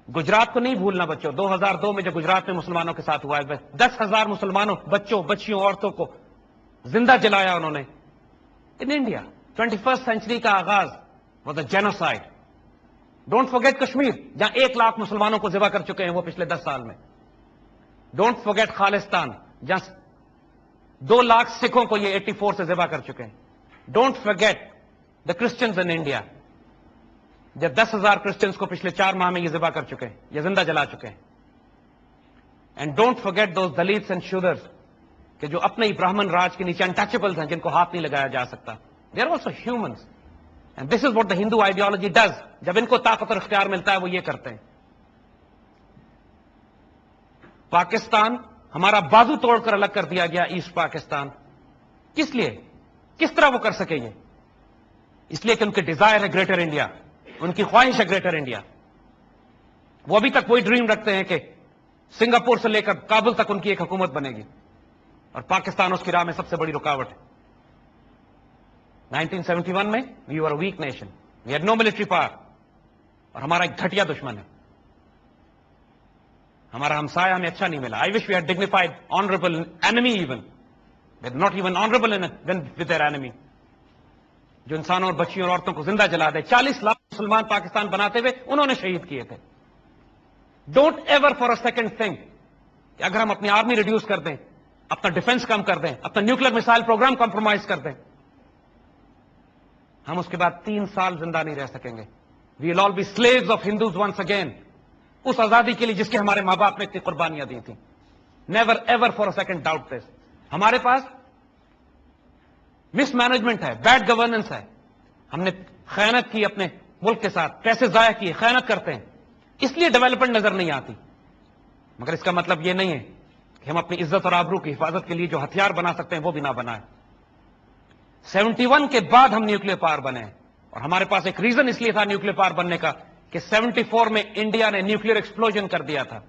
Gujarat کو نہیں بھولنا بچوں. 2002 میں جو گجرات میں مسلمانوں کے ساتھ ہوا ہے, 10,000 مسلمانوں, بچوں, بچیوں, عورتوں کو زندہ جلایا انہوں نے. ان انڈیا 21st سینچری کا آغاز was a genocide. Don't forget Kashmir جہاں 1 لاکھ مسلمانوں کو ذبح کر چکے ہیں وہ پچھلے 10 سال میں. ڈونٹ فرگیٹ خالستان جہاں 2 لاکھ سکھوں کو یہ 84 سے ذبح کر چکے ہیں. Don't forget the Christians in India جب 10,000 کرسچنز کو پچھلے 4 ماہ میں یہ ذبح کر چکے ہیں, یہ زندہ جلا چکے ہیں. And don't forget those Dalits and Shudras کہ جو اپنے ہی براہمن راج کے نیچے انٹچیبلز ہیں, جن کو ہاتھ نہیں لگایا جا سکتا. They are also humans. And this is what the Hindu ideology does. جب ان کو طاقت اور اختیار ملتا ہے وہ یہ کرتے ہیں. پاکستان ہمارا بازو توڑ کر الگ کر دیا گیا, ایسٹ پاکستان. کس لیے, کس طرح وہ کر سکے یہ؟ اس لیے کہ ان کے ڈیزائر ہے گریٹر انڈیا, ان کی خواہش ہے گریٹر انڈیا. وہ ابھی تک وہی ڈریم رکھتے ہیں کہ سنگاپور سے لے کر کابل تک ان کی ایک حکومت بنے گی, اور پاکستان اس کی راہ میں سب سے بڑی رکاوٹ ہے. 1971 میں we were a weak nation, we had no military power, اور ہمارا ایک گھٹیا دشمن ہے. ہمارا ہمسایہ ہمیں اچھا نہیں ملا. I wish we had dignified honourable enemy, even not even honourable with their enemy, جو انسانوں اور بچیوں اور عورتوں کو زندہ جلا دے. 40 لاکھ مسلمان پاکستان بناتے ہوئے انہوں نے شہید کیے تھے. Don't ever for a second think کہ اگر ہم اپنی آرمی ریڈیوس کر دیں, اپنا ڈیفنس کم کر دیں, اپنا نیوکلیر میسائل پروگرام کمپرومائز کر دیں, ہم اس کے بعد 3 سال زندہ نہیں رہ سکیں گے. We will all be slaves of Hindus once again. اس آزادی کے لیے جس کے ہمارے ماں باپ نے اتنی قربانیاں دی تھیں. Never ever for a second doubt this. ہمارے پاس مس مینجمنٹ ہے, بیڈ گورننس ہے. ہم نے خیانت کی اپنے ملک کے ساتھ, پیسے ضائع کیے, خیانت کرتے ہیں, اس لیے ڈیولپمنٹ نظر نہیں آتی. مگر اس کا مطلب یہ نہیں ہے کہ ہم اپنی عزت اور آبرو کی حفاظت کے لیے جو ہتھیار بنا سکتے ہیں وہ بھی نہ بنائیں. 71 کے بعد ہم نیوکلیر پاور بنے, اور ہمارے پاس ایک ریزن اس لیے تھا نیوکلیر پاور بننے کا کہ 74 میں انڈیا نے نیوکلیر ایکسپلوژن کر دیا تھا.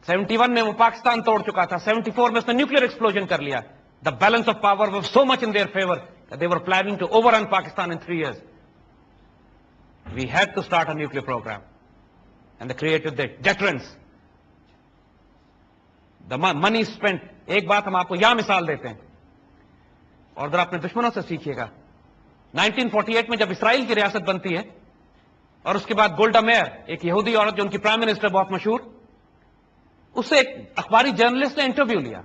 71 میں وہ پاکستان توڑ چکا تھا, 74 میں اس نے نیوکلیر ایکسپلوژن کر لیا. The balance of power was so much in their favour they were planning to overrun Pakistan in 3 years. We had to start a nuclear program, and they created the deterrence. The money spent. ایک بات ہم آپ کو یہاں مثال دیتے ہیں اور ذرا اپنے دشمنوں سے سیکھیے گا. 1948 میں جب اسرائیل کی ریاست بنتی ہے اور اس کے بعد گولڈا میئر, ایک یہودی عورت جو ان کی پرائم منسٹر بہت مشہور, اس سے ایک اخباری جرنلسٹ نے انٹرویو لیا.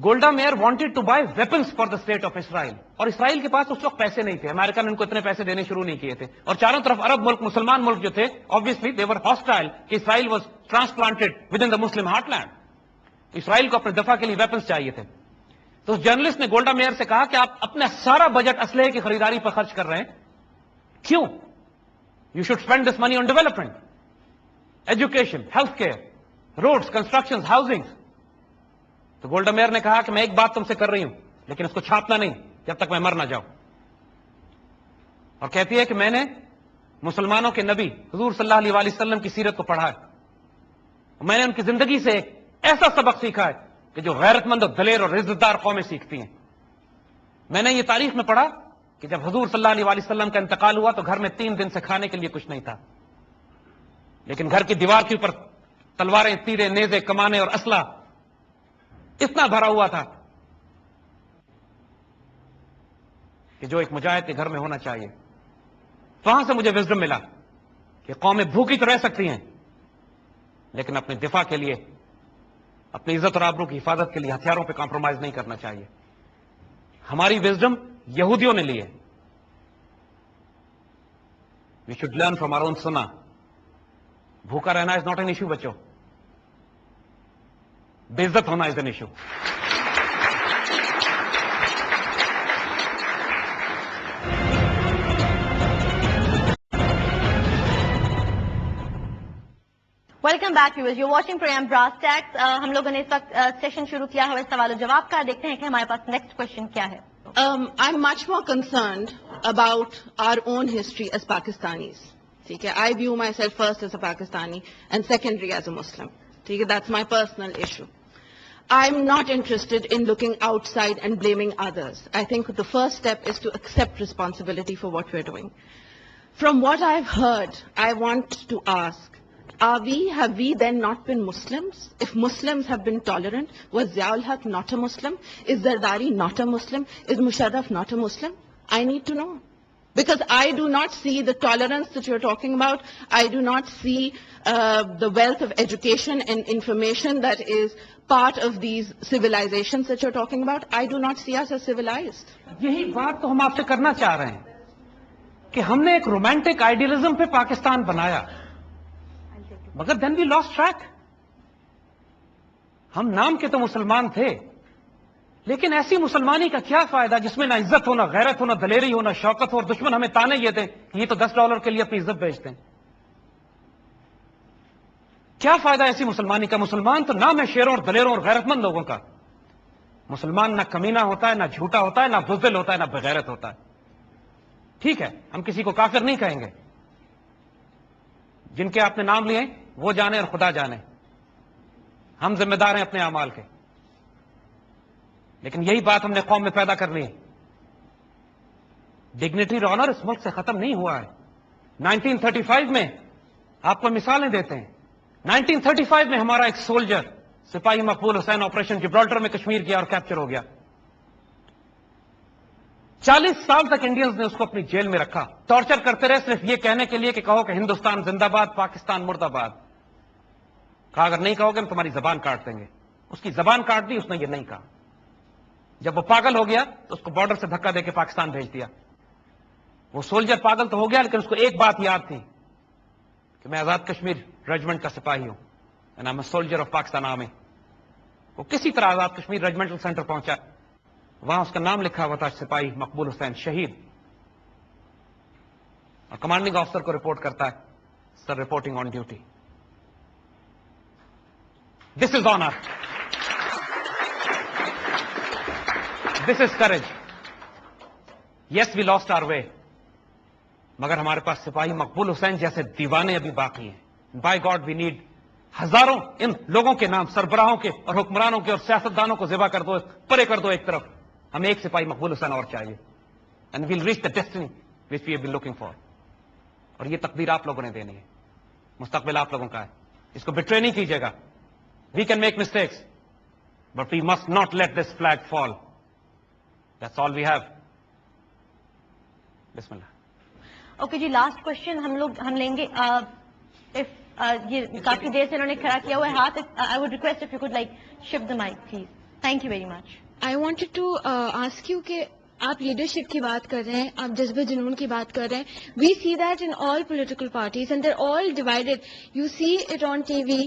Golda Meir wanted to buy weapons for the state of Israel, اور اسرائیل کے پاس اس وقت پیسے نہیں تھے. امریکہ نے ان کو اتنے پیسے دینے شروع نہیں کیے تھے, اور چاروں طرف عرب ملک, مسلمان ملک جو تھے, obviously they were hostile کہ Israel was transplanted with in the Muslim heartland. Israel کو اپنے دفاع کے لیے ویپنس چاہیے تھے. تو اس جرنلسٹ نے گولڈا میئر سے کہا کہ آپ اپنا سارا بجٹ اسلحے کی خریداری پر خرچ کر رہے ہیں, کیوں؟ You should spend this money on development, education, health care, roads, construction, housing. تو گولڈا میئر نے کہا کہ میں ایک بات تم سے کر رہی ہوں, لیکن اس کو چھاپنا نہیں جب تک میں مر نہ جاؤں. اور کہتی ہے کہ میں نے مسلمانوں کے نبی حضور صلی اللہ علیہ وسلم کی سیرت کو پڑھا ہے, میں نے ان کی زندگی سے ایک ایسا سبق سیکھا ہے کہ جو غیرت مند اور دلیر اور عزت دار قومیں سیکھتی ہیں. میں نے یہ تاریخ میں پڑھا کہ جب حضور صلی اللہ علیہ وسلم کا انتقال ہوا تو گھر میں 3 دن سے کھانے کے لیے کچھ نہیں تھا, لیکن گھر کی دیوار کے اوپر تلواریں, تیرے, نیزے, کمانے اور اسلحہ اتنا بھرا ہوا تھا کہ جو ایک مجاہد کے گھر میں ہونا چاہیے. وہاں سے مجھے وزڈم ملا کہ قومیں بھوکی تو رہ سکتی ہیں, لیکن اپنے دفاع کے لیے, اپنی عزت اور آبرو کی حفاظت کے لیے ہتھیاروں پہ کمپرومائز نہیں کرنا چاہیے. ہماری وزڈم یہودیوں نے لی ہے. We should learn from our own Sunnah. بھوکا رہنا از ناٹ این ایشو بچوں, بے عزت ہونا is an issue. Welcome back viewers, you watching programme Brass Tacks. ہم لوگوں نے اس وقت سیشن شروع کیا ہے سوال و جواب کا. دیکھتے ہیں کہ ہمارے پاس نیکسٹ کوشچن کیا ہے. I'm much more concerned about our own history as Pakistanis. Okay? I view myself first as a Pakistani and secondary as a Muslim. Okay? That's my personal issue. I'm not interested in looking outside and blaming others. I think the first step is to accept responsibility for what we're doing. From what I've heard, I want to ask, have we then not been Muslims? If Muslims have been tolerant, was Ziaul Haq not a Muslim? Is Zardari not a Muslim? Is Musharraf not a Muslim? I need to know. Because I do not see the tolerance that you're talking about. I do not see the wealth of education and information that is part of these civilizations that you're talking about. I do not see us as civilized. یہی بات تو ہم آپ سے کرنا چاہ رہے ہیں کہ ہم نے ایک رومانٹک آئیڈیلزم پہ پاکستان بنایا, مگر دین وی لاسٹ ٹریک. ہم نام کے تو مسلمان تھے, لیکن ایسی مسلمانی کا کیا فائدہ جس میں نہ عزت ہو, نہ غیرت ہو, نہ دلیری ہو, نہ شوکت ہو, اور دشمن ہمیں تانے یہ دیں کہ یہ تو $10 کے لیے اپنی عزت بیچتے ہیں. کیا فائدہ ایسی مسلمانی کا؟ مسلمان تو نام ہے شیروں اور دلیروں اور غیرت مند لوگوں کا. مسلمان نہ کمینہ ہوتا ہے, نہ جھوٹا ہوتا ہے, نہ بزدل ہوتا ہے, نہ بغیرت ہوتا ہے. ٹھیک ہے, ہم کسی کو کافر نہیں کہیں گے. جن کے آپ نے نام لیے وہ جانے اور خدا جانے, ہم ذمہ دار ہیں اپنے اعمال کے. لیکن یہی بات ہم نے قوم میں پیدا کر لی. ڈگنیٹی اور آنر اس ملک سے ختم نہیں ہوا ہے. 1935 میں آپ کو مثالیں دیتے ہیں. 1935 میں ہمارا ایک سولجر سپاہی مقبول حسین آپریشن جبرالٹر میں کشمیر گیا اور کیپچر ہو گیا. 40 سال تک انڈینز نے اس کو اپنی جیل میں رکھا, ٹارچر کرتے رہے صرف یہ کہنے کے لیے کہ کہو کہ ہندوستان زندہ باد, پاکستان مرد آباد. کہا اگر نہیں کہو گے ہم تمہاری زبان کاٹ دیں گے. اس کی زبان کاٹ دی, اس نے یہ نہیں کہا. جب وہ پاگل ہو گیا تو اس کو بارڈر سے دھکا دے کے پاکستان بھیج دیا. وہ سولجر پاگل تو ہو گیا, لیکن اس کو ایک بات یاد تھی کہ میں آزاد کشمیر ریجمنٹ کا سپاہی ہوں, and I am a soldier of Pakistan army. وہ کسی طرح آزاد کشمیر ریجمنٹل سینٹر پہنچا, وہاں اس کا نام لکھا ہوا تھا سپاہی مقبول حسین شہید, اور کمانڈنگ آفیسر کو رپورٹ کرتا ہے, sir reporting on duty. This is honour, this is courage. Yes we lost our way, مگر ہمارے پاس سپاہی مقبول حسین جیسے دیوانے ابھی باقی ہیں. بائی گاڈ وی نیڈ ہزاروں ان لوگوں کے نام سربراہوں کے اور حکمرانوں کے اور سیاستدانوں کو ذبح کر دو, پرے کر دو ایک طرف. ہمیں ایک سپاہی مقبول حسین اور چاہیے. And we'll reach the destiny which we have been looking for. اور یہ تقدیر آپ لوگوں نے دینی ہے, مستقبل آپ لوگوں کا ہے, اس کو بٹرے نہیں کیجیے گا. We can make mistakes but we must not let this flag fall. That's all we have. بسم اللہ. اوکے جی, لاسٹ کوشچن ہم لیں گے. یہ کافی دیر سے انہوں نے کھڑا کیا ہوا ہے ہاتھ. I would request if you could like shift the mic please. Thank you very much. I wanted to ask you کہ آپ لیڈرشپ کی بات کر رہے ہیں, آپ جذبہ جنون کی بات کر رہے ہیں. We see that in all political parties and they're all divided. You see it on TV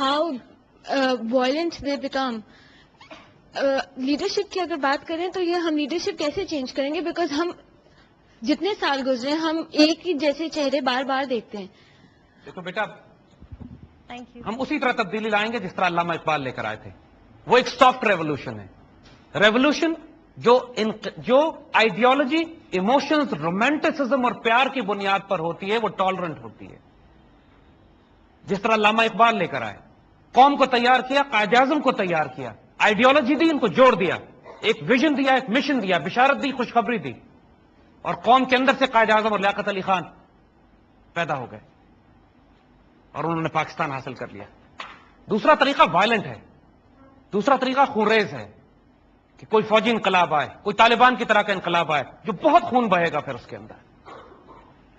how violent they become. Leadership کی اگر بات کریں تو یہ ہم لیڈرشپ کیسے چینج کریں گے, بیکاز ہم جتنے سال گزرے ہم ایک ہی جیسے چہرے بار بار دیکھتے ہیں. دیکھو بیٹا, تھینک یو. ہم اسی طرح تبدیلی لائیں گے جس طرح علامہ اقبال لے کر آئے تھے. وہ ایک سافٹ ریولوشن ہے. ریولوشن جو آئیڈیالوجی, ایموشنز, رومانٹسزم اور پیار کی بنیاد پر ہوتی ہے وہ ٹالرنٹ ہوتی ہے. جس طرح علامہ اقبال لے کر آئے, قوم کو تیار کیا, قائد اعظم کو تیار کیا, آئیڈیالوجی دی, ان کو جوڑ دیا, ایک ویژن دیا, ایک مشن دیا, بشارت دی, خوشخبری دی, اور قوم کے اندر سے قائد اعظم اور لیاقت علی خان پیدا ہو گئے اور انہوں نے پاکستان حاصل کر لیا. دوسرا طریقہ وائلنٹ ہے, دوسرا طریقہ خونریز ہے کہ کوئی فوجی انقلاب آئے, کوئی طالبان کی طرح کا انقلاب آئے جو بہت خون بہے گا پھر اس کے اندر.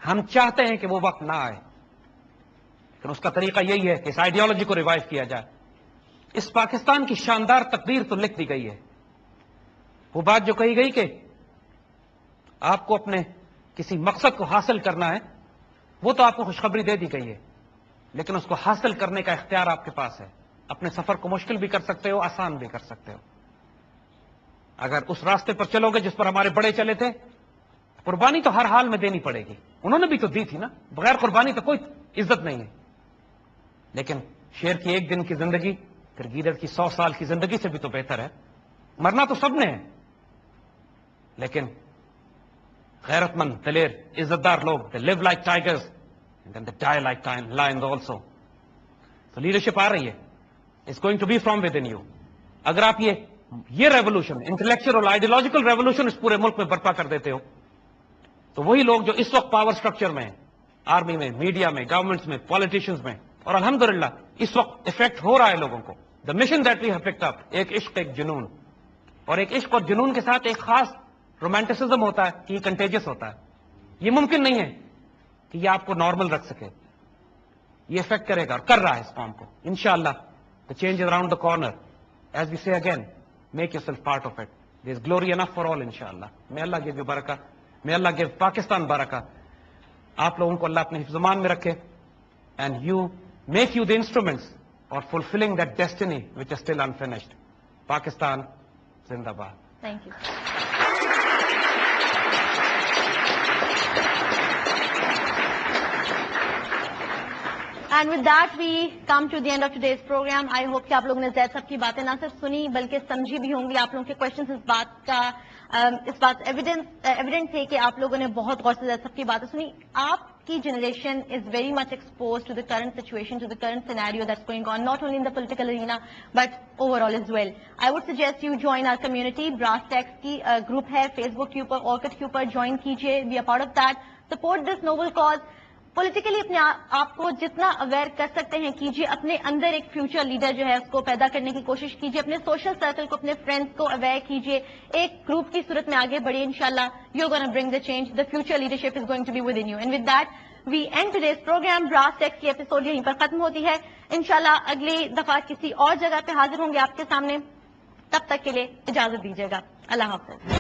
ہم چاہتے ہیں کہ وہ وقت نہ آئے, لیکن اس کا طریقہ یہی ہے کہ اس آئیڈیالوجی کو ریوائو کیا جائے. اس پاکستان کی شاندار تقدیر تو لکھ دی گئی ہے. وہ بات جو کہی گئی کہ آپ کو اپنے کسی مقصد کو حاصل کرنا ہے, وہ تو آپ کو خوشخبری دے دی گئی ہے, لیکن اس کو حاصل کرنے کا اختیار آپ کے پاس ہے. اپنے سفر کو مشکل بھی کر سکتے ہو, آسان بھی کر سکتے ہو. اگر اس راستے پر چلو گے جس پر ہمارے بڑے چلے تھے, قربانی تو ہر حال میں دینی پڑے گی. انہوں نے بھی تو دی تھی نا, بغیر قربانی تو کوئی عزت نہیں ہے. لیکن شیر کی ایک دن کی زندگی پھر گیدڑ کی 100 سال کی زندگی سے بھی تو بہتر ہے. مرنا تو سب نے ہے, لیکن غیرت مند, دلیر, عزت دار لوگ, they live like tigers and then they die like lions also. تو لیڈرشپ آ رہی ہے, it's going to be from within you. اگر آپ یہ ریولوشن, انٹلیکچوئل اور آئیڈیالوجیکل ریولوشن اس پورے ملک میں برپا کر دیتے ہو, تو وہی لوگ جو اس وقت پاور سٹرکچر میں ہیں, آرمی میں, میڈیا میں, گورنمنٹس میں, پالیٹیشنز میں, اور الحمدللہ اس وقت افیکٹ ہو رہا ہے لوگوں کو. The mission that we have picked up, ایک عشق, ایک جنون, اور ایک عشق اور جنون کے ساتھ ایک خاص رومانٹسزم ہوتا ہے کہ یہ کنٹیجس ہوتا ہے. یہ ممکن نہیں ہے کہ یہ آپ کو نارمل رکھ سکے. یہ افیکٹ کرے گا اور کر رہا ہے اس قوم کو. انشاءاللہ the change is around the corner. As we say again, make yourself part of it. There is glory enough for all, inshallah. May Allah give you barakah. May Allah give Pakistan barakah. آپ لوگوں کو اللہ اپنے حفظ-مان میں رکھے, and you make you the instruments of fulfilling that destiny which is still unfinished. Pakistan Zindabad. Thank you. And with that we come to the end of today's program. I hope کہ آپ لوگوں نے زید صاحب کی باتیں نہ صرف سنی بلکہ سمجھی بھی ہوں گی. آپ لوگوں کے کوشچنس اس بات ایویڈنٹ تھے کہ آپ لوگوں نے بہت غور سے زید صاحب کی باتیں سنی. آپ کی generation is very much expose to the current situation, to the current scenario that's going on, not only in the political arena but overall as well. I would suggest you join our community. Brass Tacks کی group ہے Facebook کے اوپر, Orkut کے اوپر, join کیجیے. We are part of that. Support this noble cause. Politically اپنے آپ کو جتنا اویئر کر سکتے ہیں کیجیے. اپنے اندر ایک فیوچر لیڈر جو ہے اس کو پیدا کرنے کی کوشش کیجیے. اپنے سوشل سرکل کو, اپنے فرینڈس کو اویئر کیجیے. ایک گروپ کی صورت میں آگے بڑھیے. انشاءاللہ you are gonna bring the change. The future leadership is going to be within you. And with that we end today's programme. Brass Tacks کی ایپیسوڈ یہیں پر ختم ہوتی ہے. انشاءاللہ اگلی دفعہ کسی اور جگہ پہ حاضر ہوں گے آپ کے سامنے. تب تک کے لیے اجازت دیجیے گا. اللہ حافظ.